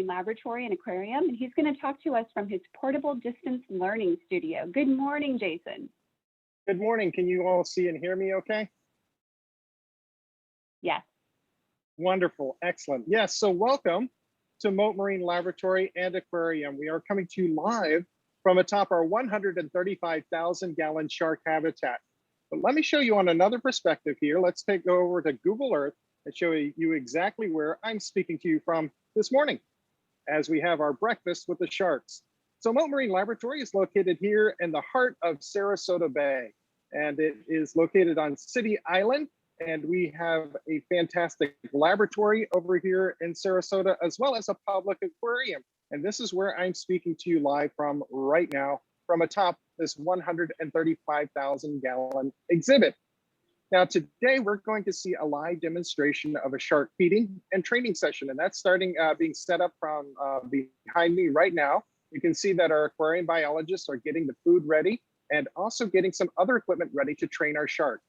Marine Laboratory and Aquarium, and he's going to talk to us from his portable distance learning studio. Good morning, Jason. Good morning. Can you all see and hear me okay? Yes. Wonderful. Excellent. Yes. So welcome to Mote Marine Laboratory and Aquarium. We are coming to you live from atop our 135,000 gallon shark habitat. But let me show you on another perspective here. Let's go over to Google Earth and show you exactly where I'm speaking to you from this morning as we have our breakfast with the sharks. So Mote Marine Laboratory is located here in the heart of Sarasota Bay, and it is located on City Island. And we have a fantastic laboratory over here in Sarasota, as well as a public aquarium. And this is where I'm speaking to you live from right now, from atop this 135,000 gallon exhibit. Now, today we're going to see a live demonstration of a shark feeding and training session, and that's being set up from behind me right now. You can see that our aquarium biologists are getting the food ready and also getting some other equipment ready to train our sharks.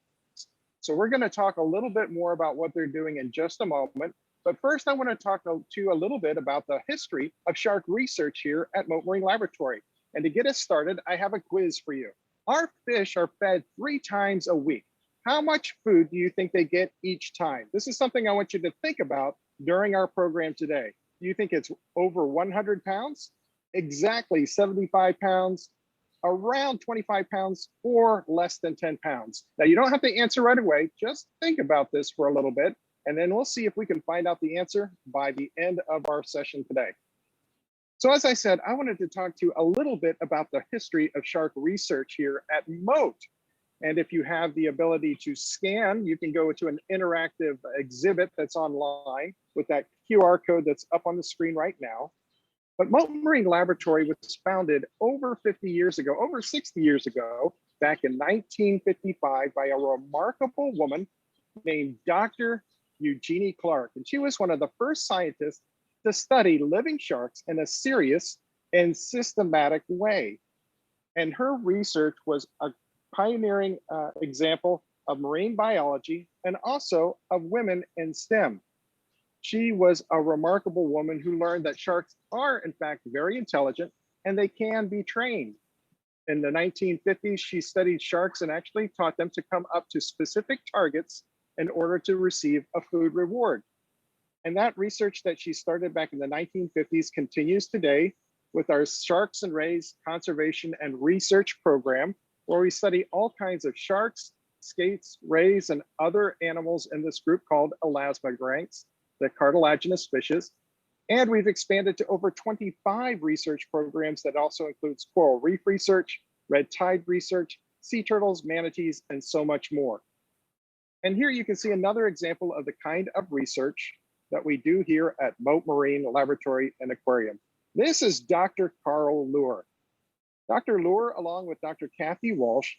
So we're going to talk a little bit more about what they're doing in just a moment. But first, I want to talk to you a little bit about the history of shark research here at Mote Marine Laboratory. And to get us started, I have a quiz for you. Our fish are fed 3 times a week. How much food do you think they get each time? This is something I want you to think about during our program today. Do you think it's over 100 pounds? Exactly 75 pounds, around 25 pounds, or less than 10 pounds? Now, you don't have to answer right away. Just think about this for a little bit, and then we'll see if we can find out the answer by the end of our session today. So as I said, I wanted to talk to you a little bit about the history of shark research here at Mote. And if you have the ability to scan, you can go to an interactive exhibit that's online with that QR code that's up on the screen right now. But Mote Marine Laboratory was founded over 50 years ago, over 60 years ago, back in 1955 by a remarkable woman named Dr. Eugenie Clark. And she was one of the first scientists to study living sharks in a serious and systematic way. And her research was a pioneering example of marine biology and also of women in STEM. She was a remarkable woman who learned that sharks are, in fact, very intelligent and they can be trained. In the 1950s, she studied sharks and actually taught them to come up to specific targets in order to receive a food reward. And that research that she started back in the 1950s continues today with our Sharks and Rays Conservation and Research Program, where we study all kinds of sharks, skates, rays, and other animals in this group called elasmogranchs, the cartilaginous fishes. And we've expanded to over 25 research programs that also includes coral reef research, red tide research, sea turtles, manatees, and so much more. And here you can see another example of the kind of research that we do here at Mote Marine Laboratory and Aquarium. This is Dr. Carl Lure. Dr. Lure, along with Dr. Kathy Walsh,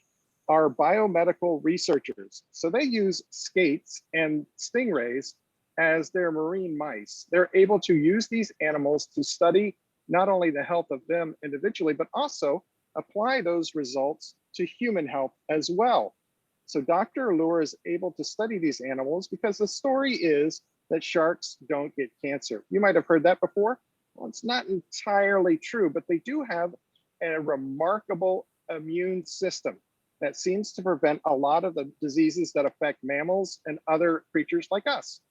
are biomedical researchers. So they use skates and stingrays as their marine mice. They're able to use these animals to study not only the health of them individually, but also apply those results to human health as well. So Dr. Lure is able to study these animals because the story is that sharks don't get cancer. You might have heard that before. Well, it's not entirely true, but they do have a remarkable immune system that seems to prevent a lot of the diseases that affect mammals and other creatures like us.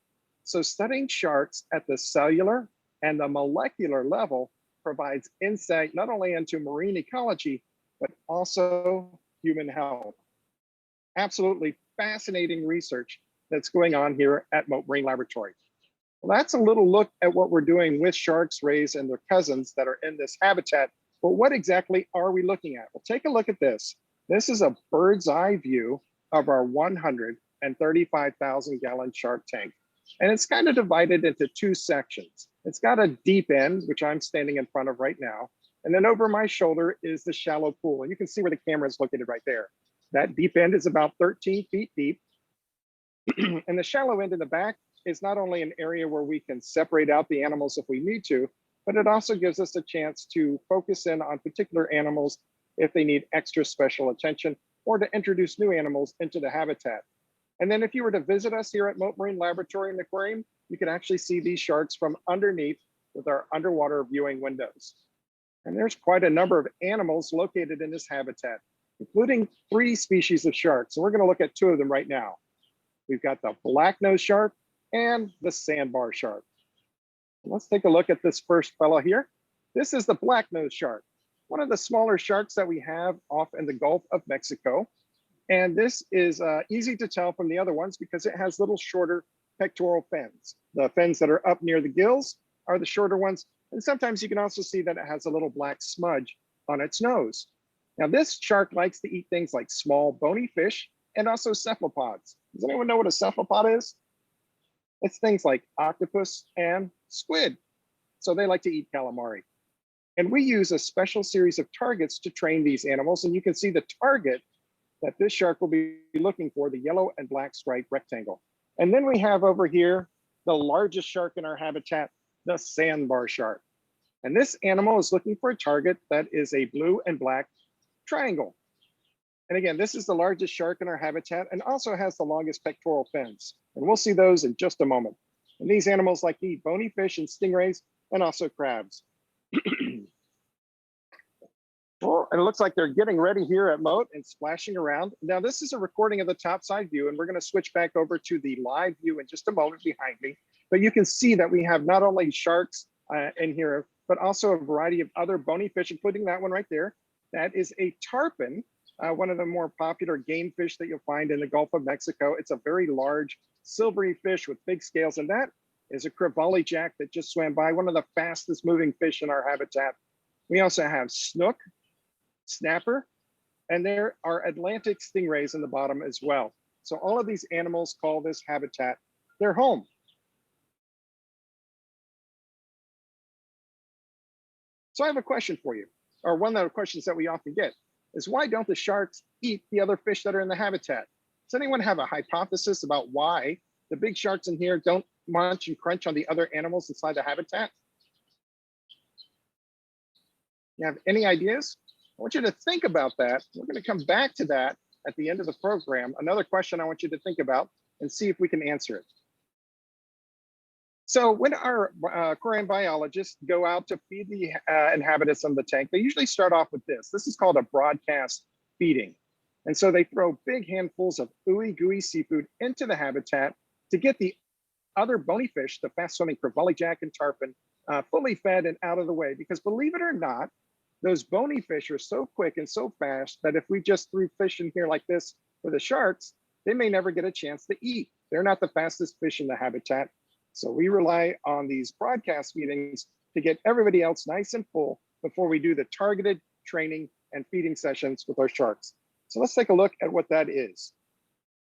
So studying sharks at the cellular and the molecular level provides insight not only into marine ecology, but also human health. Absolutely fascinating research that's going on here at Mote Marine Laboratory. Well, that's a little look at what we're doing with sharks, rays, and their cousins that are in this habitat. But what exactly are we looking at? Well, take a look at this. This is a bird's eye view of our 135,000 gallon shark tank. And it's kind of divided into 2 sections. It's got a deep end, which I'm standing in front of right now. And then over my shoulder is the shallow pool. And you can see where the camera is located right there. That deep end is about 13 feet deep. And the shallow end in the back is not only an area where we can separate out the animals if we need to, but it also gives us a chance to focus in on particular animals if they need extra special attention, or to introduce new animals into the habitat. And then if you were to visit us here at Mote Marine Laboratory and Aquarium, you can actually see these sharks from underneath with our underwater viewing windows. And there's quite a number of animals located in this habitat, including 3 species of sharks. And we're going to look at 2 of them right now. We've got the black-nosed shark and the sandbar shark. Let's take a look at this first fellow here. This is the black-nosed shark, one of the smaller sharks that we have off in the Gulf of Mexico. And this is easy to tell from the other ones because it has little shorter pectoral fins. The fins that are up near the gills are the shorter ones. And sometimes you can also see that it has a little black smudge on its nose. Now, this shark likes to eat things like small bony fish and also cephalopods. Does anyone know what a cephalopod is? It's things like octopus and squid. So they like to eat calamari. And we use a special series of targets to train these animals. And you can see the target that this shark will be looking for, the yellow and black striped rectangle. And then we have over here the largest shark in our habitat, the sandbar shark. And this animal is looking for a target that is a blue and black triangle. And again, this is the largest shark in our habitat and also has the longest pectoral fins. And we'll see those in just a moment. And these animals like to eat bony fish and stingrays and also crabs. Well, and it looks like they're getting ready here at Mote and splashing around. Now, this is a recording of the topside view, and we're going to switch back over to the live view in just a moment behind me. But you can see that we have not only sharks in here, but also a variety of other bony fish, including that one right there. That is a tarpon, one of the more popular game fish that you'll find in the Gulf of Mexico. It's a very large silvery fish with big scales, and that is a crevalle jack that just swam by, one of the fastest moving fish in our habitat. We also have snook, snapper, and there are Atlantic stingrays in the bottom as well. So all of these animals call this habitat their home. So I have a question for you, or one of the questions that we often get is, why don't the sharks eat the other fish that are in the habitat? Does anyone have a hypothesis about why the big sharks in here don't munch and crunch on the other animals inside the habitat? You have any ideas? I want you to think about that. We're going to come back to that at the end of the program. Another question I want you to think about and see if we can answer it. So when our aquarium biologists go out to feed the inhabitants of the tank, they usually start off with this. This is called a broadcast feeding. And so they throw big handfuls of ooey gooey seafood into the habitat to get the other bony fish, the fast swimming crevalle jack and tarpon, fully fed and out of the way. Because believe it or not, those bony fish are so quick and so fast that if we just threw fish in here like this for the sharks, they may never get a chance to eat. They're not the fastest fish in the habitat. So we rely on these broadcast feedings to get everybody else nice and full before we do the targeted training and feeding sessions with our sharks. So let's take a look at what that is.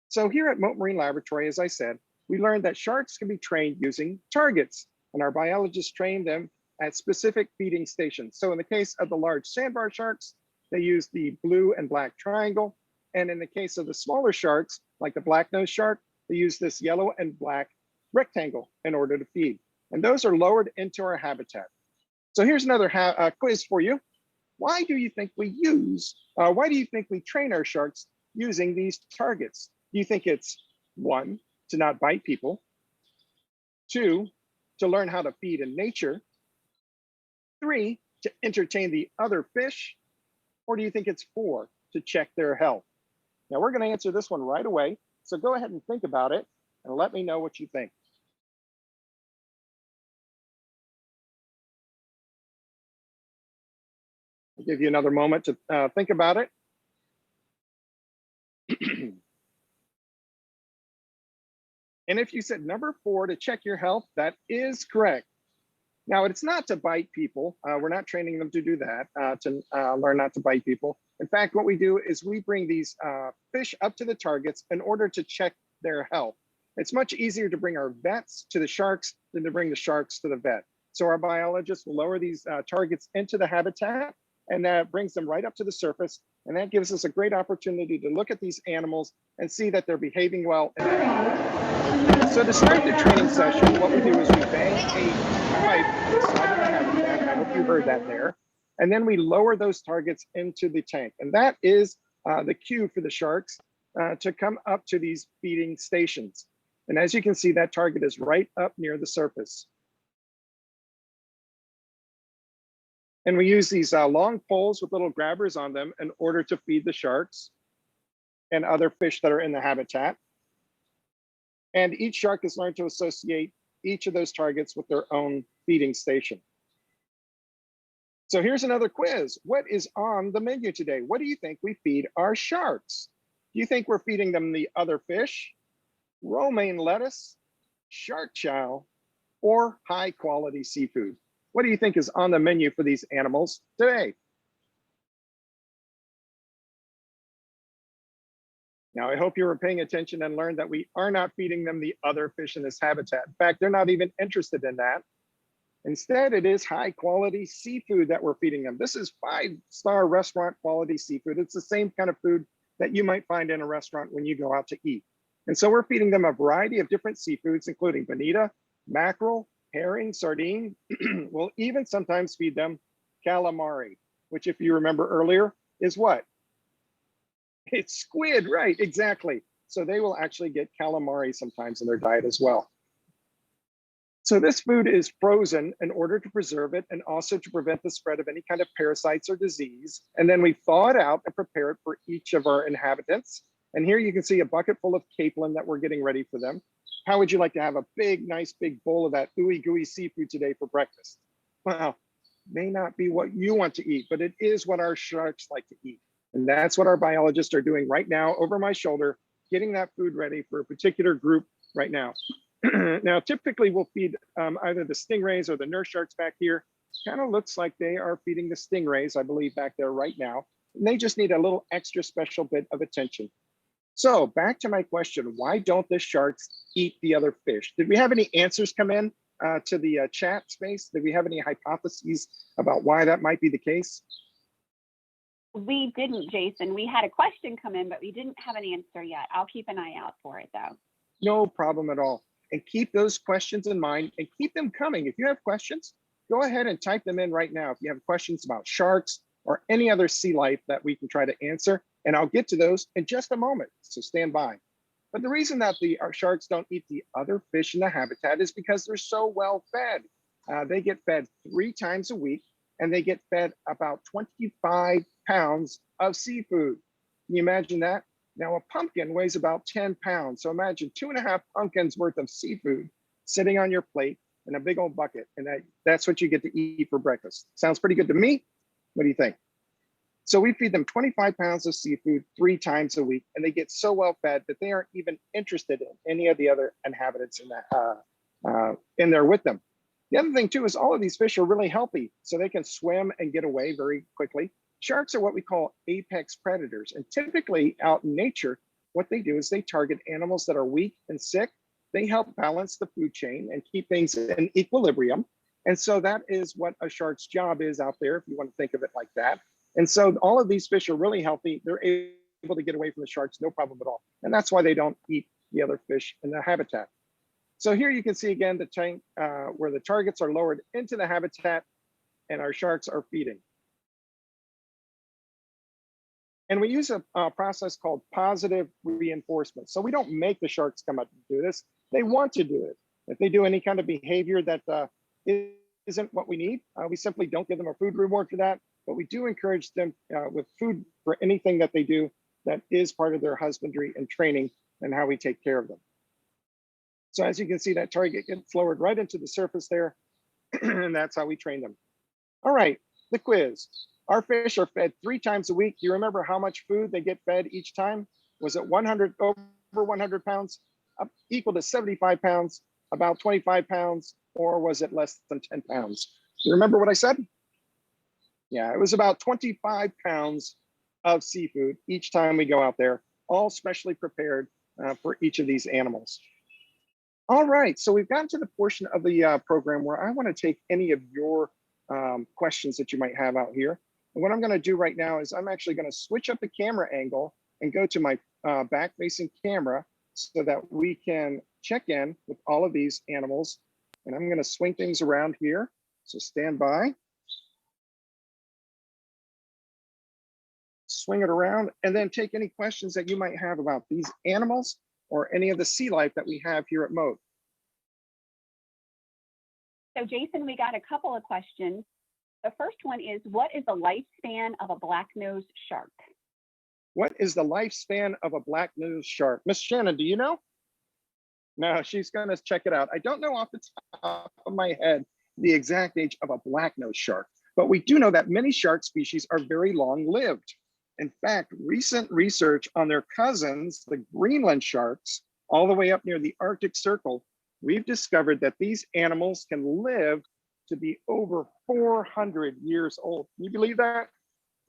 So here at Mote Marine Laboratory, as I said, we learned that sharks can be trained using targets, and our biologists train them at specific feeding stations. So in the case of the large sandbar sharks, they use the blue and black triangle. And in the case of the smaller sharks, like the black-nosed shark, they use this yellow and black rectangle in order to feed. And those are lowered into our habitat. So here's another quiz for you. Why do you think we train our sharks using these targets? Do you think it's 1, to not bite people, 2, to learn how to feed in nature, 3, to entertain the other fish, or do you think it's 4, to check their health? Now we're going to answer this one right away. So go ahead and think about it and let me know what you think. I'll give you another moment to think about it. And if you said number 4, to check your health, that is correct. Now, it's not to bite people. We're not training them to do that, to learn not to bite people. In fact, what we do is we bring these fish up to the targets in order to check their health. It's much easier to bring our vets to the sharks than to bring the sharks to the vet. So our biologists will lower these targets into the habitat, and that brings them right up to the surface. And that gives us a great opportunity to look at these animals and see that they're behaving well. So to start the training session, what we do is we bang a pipe to the side of the habitat. I hope you heard that there. And then we lower those targets into the tank. And that is the cue for the sharks to come up to these feeding stations. And as you can see, that target is right up near the surface. And we use these long poles with little grabbers on them in order to feed the sharks and other fish that are in the habitat. And each shark has learned to associate each of those targets with their own feeding station. So here's another quiz. What is on the menu today? What do you think we feed our sharks? Do you think we're feeding them the other fish, romaine lettuce, shark chow, or high quality seafood? What do you think is on the menu for these animals today? Now, I hope you were paying attention and learned that we are not feeding them the other fish in this habitat. In fact, they're not even interested in that. Instead, it is high quality seafood that we're feeding them. This is 5-star restaurant quality seafood. It's the same kind of food that you might find in a restaurant when you go out to eat. And so we're feeding them a variety of different seafoods, including bonita, mackerel, herring, sardine. We'll even sometimes feed them calamari, which, if you remember earlier, is what? It's squid, right? Exactly. So they will actually get calamari sometimes in their diet as well. So this food is frozen in order to preserve it and also to prevent the spread of any kind of parasites or disease. And then we thaw it out and prepare it for each of our inhabitants. And here you can see a bucket full of capelin that we're getting ready for them. How would you like to have a big, nice big bowl of that ooey gooey seafood today for breakfast? Well, may not be what you want to eat, but it is what our sharks like to eat. And that's what our biologists are doing right now over my shoulder, getting that food ready for a particular group right now. Now, typically we'll feed either the stingrays or the nurse sharks back here. Kind of looks like they are feeding the stingrays, I believe, back there right now. And they just need a little extra special bit of attention. So back to my question, why don't the sharks eat the other fish? Did we have any answers come in to the chat space? Did we have any hypotheses about why that might be the case? We didn't, Jason. We had a question come in, but we didn't have an answer yet. I'll keep an eye out for it, though. No problem at all. And keep those questions in mind and keep them coming. If you have questions, go ahead and type them in right now. If you have questions about sharks or any other sea life that we can try to answer, and I'll get to those in just a moment, so stand by. But the reason that our sharks don't eat the other fish in the habitat is because they're so well fed. They get fed 3 times a week, and they get fed about 25 pounds of seafood. Can you imagine that? Now, a pumpkin weighs about 10 pounds. So imagine 2.5 pumpkins worth of seafood sitting on your plate in a big old bucket. And that's what you get to eat for breakfast. Sounds pretty good to me. What do you think? So we feed them 25 pounds of seafood 3 times a week, and they get so well fed that they aren't even interested in any of the other inhabitants in there with them. The other thing too is all of these fish are really healthy, so they can swim and get away very quickly. Sharks are what we call apex predators, and typically out in nature, what they do is they target animals that are weak and sick. They help balance the food chain and keep things in equilibrium. And so that is what a shark's job is out there, if you want to think of it like that. And so all of these fish are really healthy. They're able to get away from the sharks, no problem at all. And that's why they don't eat the other fish in the habitat. So here you can see again the tank where the targets are lowered into the habitat and our sharks are feeding. And we use a process called positive reinforcement. So we don't make the sharks come up and do this. They want to do it. If they do any kind of behavior that isn't what we need, we simply don't give them a food reward for that. But we do encourage them with food for anything that they do that is part of their husbandry and training and how we take care of them. So as you can see, that target gets lowered right into the surface there, and that's how we train them. All right, the quiz. Our fish are fed 3 times a week. Do you remember how much food they get fed each time? Was it over 100 pounds, equal to 75 pounds, about 25 pounds, or was it less than 10 pounds? Do you remember what I said? Yeah, it was about 25 pounds of seafood each time we go out there, all specially prepared for each of these animals. All right, so we've gotten to the portion of the program where I want to take any of your questions that you might have out here. And what I'm going to do right now is I'm actually going to switch up the camera angle and go to my back-facing camera so that we can check in with all of these animals. And I'm going to swing things around here, so stand by. Swing it around and then take any questions that you might have about these animals or any of the sea life that we have here at Mote. So Jason, we got a couple of questions. The first one is, what is the lifespan of a black-nosed shark? What is the lifespan of a black-nosed shark? Miss Shannon, do you know? No, she's going to check it out. I don't know off the top of my head the exact age of a black-nosed shark, but we do know that many shark species are very long-lived. In fact, recent research on their cousins, the Greenland sharks, all the way up near the Arctic Circle, we've discovered that these animals can live to be over 400 years old. Can you believe that?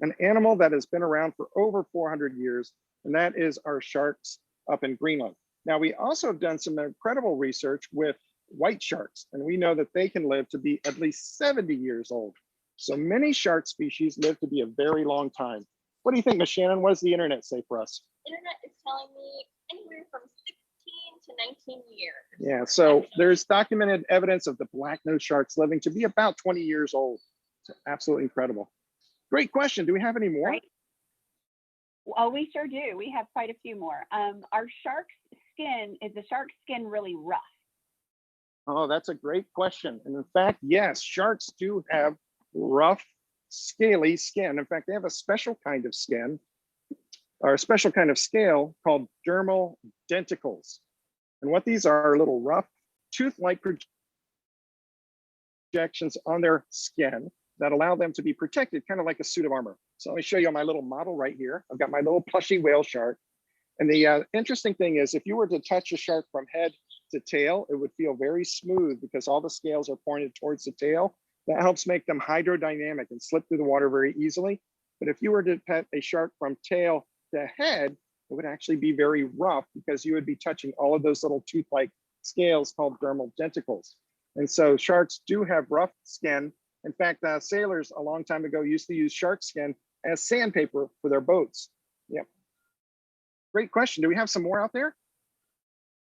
An animal that has been around for over 400 years, and that is our sharks up in Greenland. Now, we also have done some incredible research with white sharks, and we know that they can live to be at least 70 years old. So many shark species live to be a very long time. What do you think, Ms. Shannon? What does the internet say for us? Internet is telling me anywhere from 16 to 19 years. Yeah, so there's documented evidence of the black-nosed sharks living to be about 20 years old. It's absolutely incredible. Great question. Do we have any more? Right. Oh, we sure do. We have quite a few more. Our shark's skin, is the shark's skin really rough? Oh, that's a great question. And in fact, yes, sharks do have rough, scaly skin. In fact, they have a special kind of skin, or a special kind of scale called dermal denticles. And what these are little rough, tooth-like projections on their skin that allow them to be protected, kind of like a suit of armor. So let me show you my little model right here. I've got my little plushy whale shark. And the interesting thing is, if you were to touch a shark from head to tail, it would feel very smooth because all the scales are pointed towards the tail. That helps make them hydrodynamic and slip through the water very easily. But if you were to pet a shark from tail to head, it would actually be very rough because you would be touching all of those little tooth-like scales called dermal denticles. And so sharks do have rough skin. In fact, sailors a long time ago used to use shark skin as sandpaper for their boats. Yep. Great question. Do we have some more out there?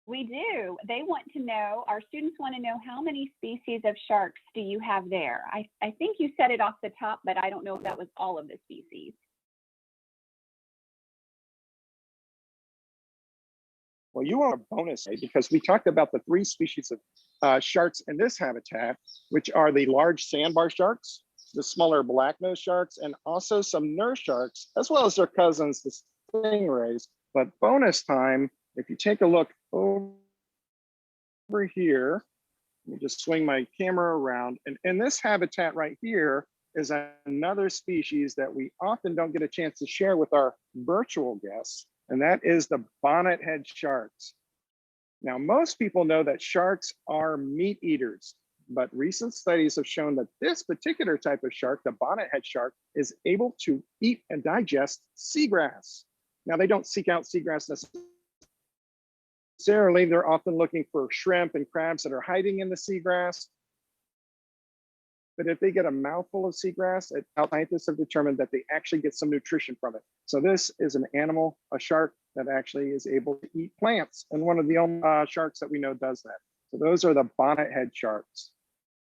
We do. They want to know, our students want to know, how many species of sharks do you have there? I think you said it off the top, but I don't know if that was all of the species. Well, you are a bonus, because we talked about the 3 species of sharks in this habitat, which are the large sandbar sharks, the smaller black-nosed sharks, and also some nurse sharks, as well as their cousins, the stingrays. But bonus time, if you take a look over here, let me just swing my camera around, and in this habitat right here is another species that we often don't get a chance to share with our virtual guests, and that is the bonnet-head sharks. Now, most people know that sharks are meat eaters, but recent studies have shown that this particular type of shark, the bonnet-head shark, is able to eat and digest seagrass. Now, they don't seek out seagrass necessarily. They're often looking for shrimp and crabs that are hiding in the seagrass. But if they get a mouthful of seagrass, scientists have determined that they actually get some nutrition from it. So this is an animal, a shark, that actually is able to eat plants, and one of the only sharks that we know does that. So those are the bonnet-head sharks.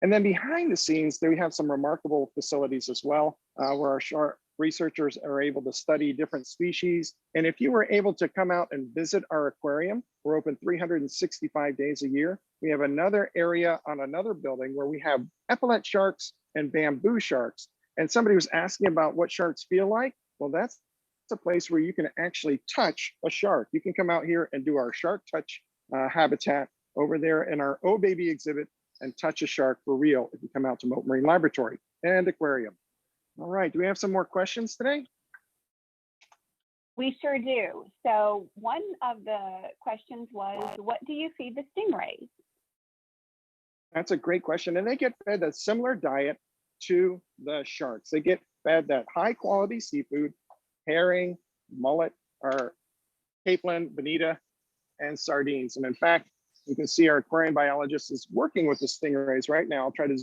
And then behind the scenes, we have some remarkable facilities as well, where our shark researchers are able to study different species. And if you were able to come out and visit our aquarium, we're open 365 days a year. We have another area on another building where we have epaulet sharks and bamboo sharks. And somebody was asking about what sharks feel like. Well, that's a place where you can actually touch a shark. You can come out here and do our shark touch habitat over there in our Oh Baby exhibit and touch a shark for real if you come out to Mote Marine Laboratory and Aquarium. All right, do we have some more questions today? We sure do. So one of the questions was, what do you feed the stingrays? That's a great question. And they get fed a similar diet to the sharks. They get fed that high quality seafood, herring, mullet, or capelin, bonita, and sardines. And in fact, you can see our aquarium biologist is working with the stingrays right now. I'll try to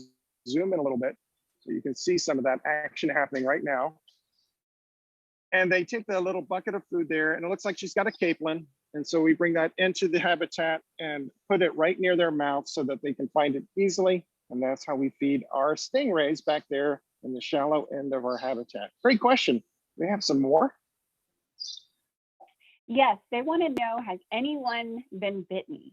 zoom in a little bit so you can see some of that action happening right now. And they take the little bucket of food there, and it looks like she's got a capelin. And so we bring that into the habitat and put it right near their mouth so that they can find it easily. And that's how we feed our stingrays back there in the shallow end of our habitat. Great question. We have some more. Yes, they want to know, has anyone been bitten?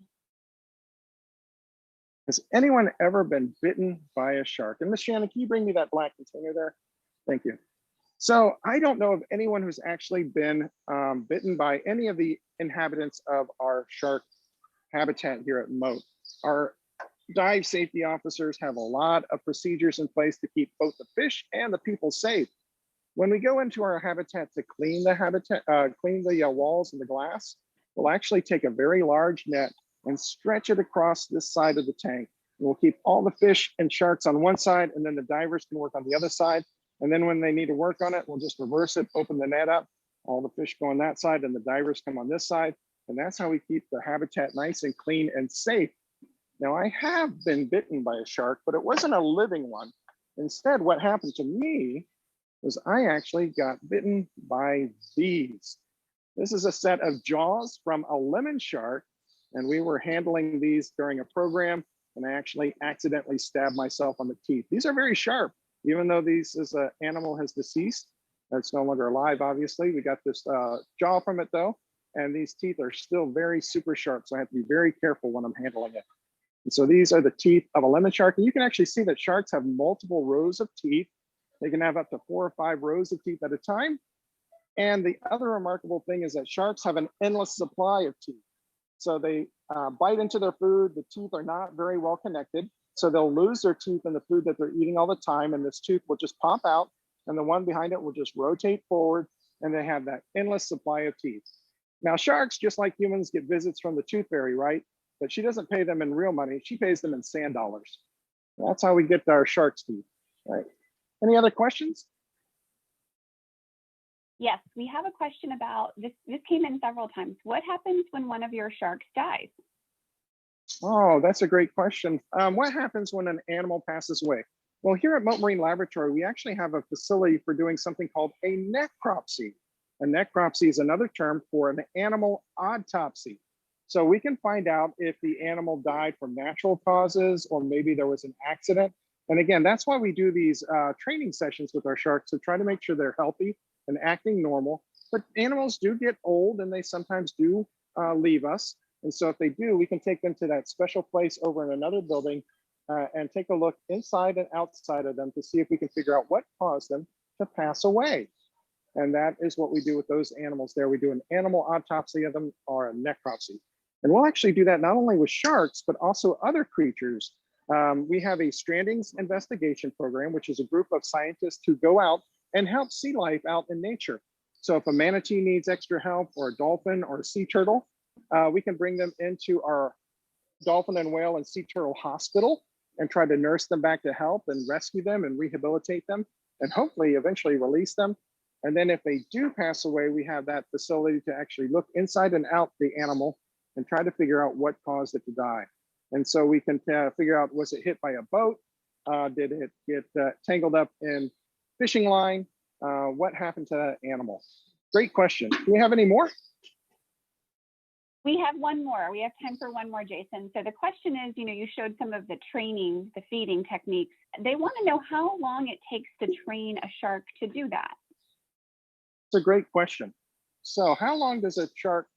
Has anyone ever been bitten by a shark? And Miss Shannon, can you bring me that black container there? Thank you. So I don't know of anyone who's actually been bitten by any of the inhabitants of our shark habitat here at Mote. Our dive safety officers have a lot of procedures in place to keep both the fish and the people safe. When we go into our habitat to clean the habitat, clean the walls and the glass, we'll actually take a very large net and stretch it across this side of the tank. And we'll keep all the fish and sharks on one side, and then the divers can work on the other side. And then when they need to work on it, we'll just reverse it, open the net up, all the fish go on that side and the divers come on this side. And that's how we keep the habitat nice and clean and safe. Now, I have been bitten by a shark, but it wasn't a living one. Instead, what happened to me was I actually got bitten by these. This is a set of jaws from a lemon shark, and we were handling these during a program, and I actually accidentally stabbed myself on the teeth. These are very sharp, even though this is an animal has deceased. It's no longer alive, obviously. We got this jaw from it though, and these teeth are still very super sharp, so I have to be very careful when I'm handling it. And so these are the teeth of a lemon shark, and you can actually see that sharks have multiple rows of teeth. They can have up to 4 or 5 rows of teeth at a time. And the other remarkable thing is that sharks have an endless supply of teeth. So they bite into their food. The teeth are not very well connected. So they'll lose their teeth in the food that they're eating all the time. And this tooth will just pop out, and the one behind it will just rotate forward. And they have that endless supply of teeth. Now, sharks, just like humans, get visits from the tooth fairy, right? But she doesn't pay them in real money. She pays them in sand dollars. That's how we get our shark's teeth, right? Any other questions? Yes, we have a question about this. This came in several times. What happens when one of your sharks dies? Oh, that's a great question. What happens when an animal passes away? Well, here at Mote Marine Laboratory, we actually have a facility for doing something called a necropsy. A necropsy is another term for an animal autopsy. So we can find out if the animal died from natural causes or maybe there was an accident. And again, that's why we do these training sessions with our sharks to try to make sure they're healthy and acting normal. But animals do get old and they sometimes do leave us. And so if they do, we can take them to that special place over in another building and take a look inside and outside of them to see if we can figure out what caused them to pass away. And that is what we do with those animals there. We do an animal autopsy of them or a necropsy. And we'll actually do that not only with sharks, but also other creatures. We have a strandings investigation program, which is a group of scientists who go out and help sea life out in nature. So if a manatee needs extra help, or a dolphin or a sea turtle, we can bring them into our dolphin and whale and sea turtle hospital and try to nurse them back to health and rescue them and rehabilitate them and hopefully eventually release them. And then if they do pass away, we have that facility to actually look inside and out the animal and try to figure out what caused it to die. And so we can figure out, was it hit by a boat? Did it get tangled up in fishing line? What happened to that animal? Great question. Do we have any more? We have one more. We have time for one more, Jason. So the question is, you showed some of the training, the feeding techniques. They want to know how long it takes to train a shark to do that. It's a great question. So how long does a shark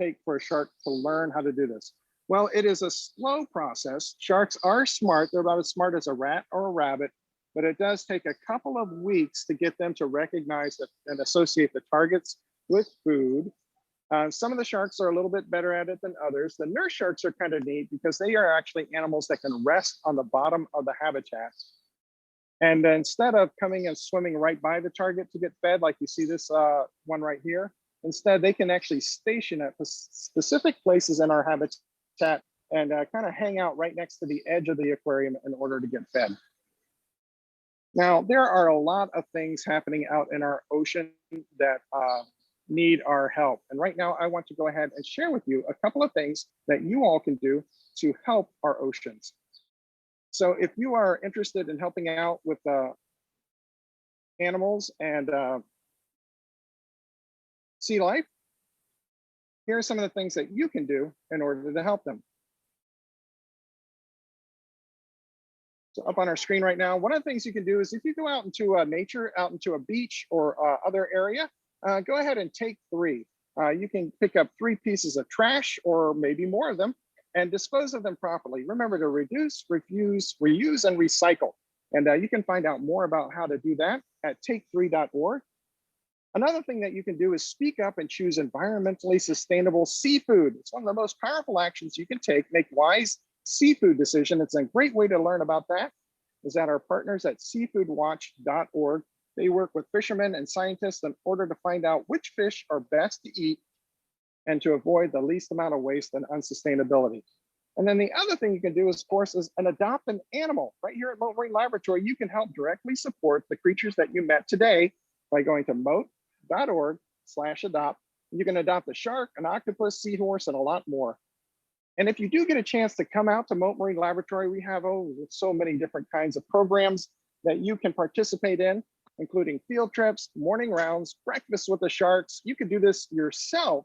take for a shark to learn how to do this? Well, it is a slow process. Sharks are smart. They're about as smart as a rat or a rabbit, but it does take a couple of weeks to get them to recognize and associate the targets with food. Some of the sharks are a little bit better at it than others. The nurse sharks are kind of neat because they are actually animals that can rest on the bottom of the habitat. And instead of coming and swimming right by the target to get fed, like you see this one right here, instead they can actually station at specific places in our habitat and kind of hang out right next to the edge of the aquarium in order to get fed. Now, there are a lot of things happening out in our ocean that need our help. And right now, I want to go ahead and share with you a couple of things that you all can do to help our oceans. So if you are interested in helping out with animals and sea life, here are some of the things that you can do in order to help them. So up on our screen right now, one of the things you can do is if you go out into nature, out into a beach or other area, go ahead and take 3. You can pick up 3 pieces of trash or maybe more of them and dispose of them properly. Remember to reduce, refuse, reuse, and recycle. And you can find out more about how to do that at take3.org. Another thing that you can do is speak up and choose environmentally sustainable seafood. It's one of the most powerful actions you can take. Make wise seafood decision. It's a great way to learn about that is that our partners at seafoodwatch.org, they work with fishermen and scientists in order to find out which fish are best to eat and to avoid the least amount of waste and unsustainability. And then the other thing you can do, is, of course, is adopt an animal. Right here at Mote Marine Laboratory, you can help directly support the creatures that you met today by going to mote.org/adopt. You can adopt a shark, an octopus, seahorse, and a lot more. And if you do get a chance to come out to Mote Marine Laboratory, we have so many different kinds of programs that you can participate in, including field trips, morning rounds, breakfast with the sharks. You can do this yourself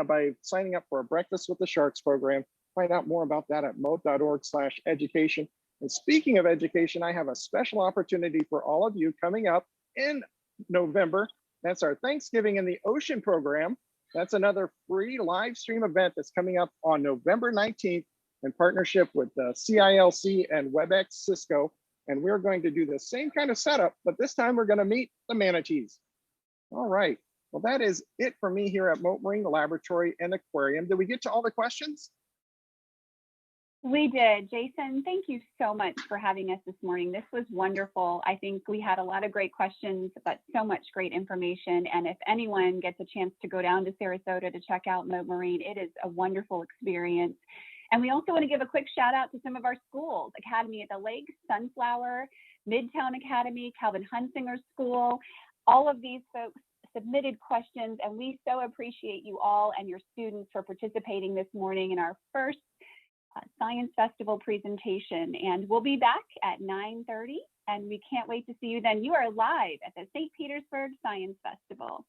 by signing up for a Breakfast with the Sharks program. Find out more about that at mote.org/education. And speaking of education, I have a special opportunity for all of you coming up in November. That's our Thanksgiving in the Ocean program. That's another free live stream event that's coming up on November 19th in partnership with CILC and WebEx Cisco. And we're going to do the same kind of setup, but this time we're going to meet the manatees. All right. Well, that is it for me here at Mote Marine Laboratory and Aquarium. Did we get to all the questions? We did. Jason, thank you so much for having us this morning. This was wonderful. I think we had a lot of great questions, but so much great information. And if anyone gets a chance to go down to Sarasota to check out Mote Marine, it is a wonderful experience. And we also want to give a quick shout out to some of our schools: Academy at the Lake, Sunflower, Midtown Academy, Calvin Hunsinger School. All of these folks submitted questions, and we so appreciate you all and your students for participating this morning in our first Science Festival presentation. And we'll be back at 9:30, and we can't wait to see you then. You are live at the St. Petersburg Science Festival.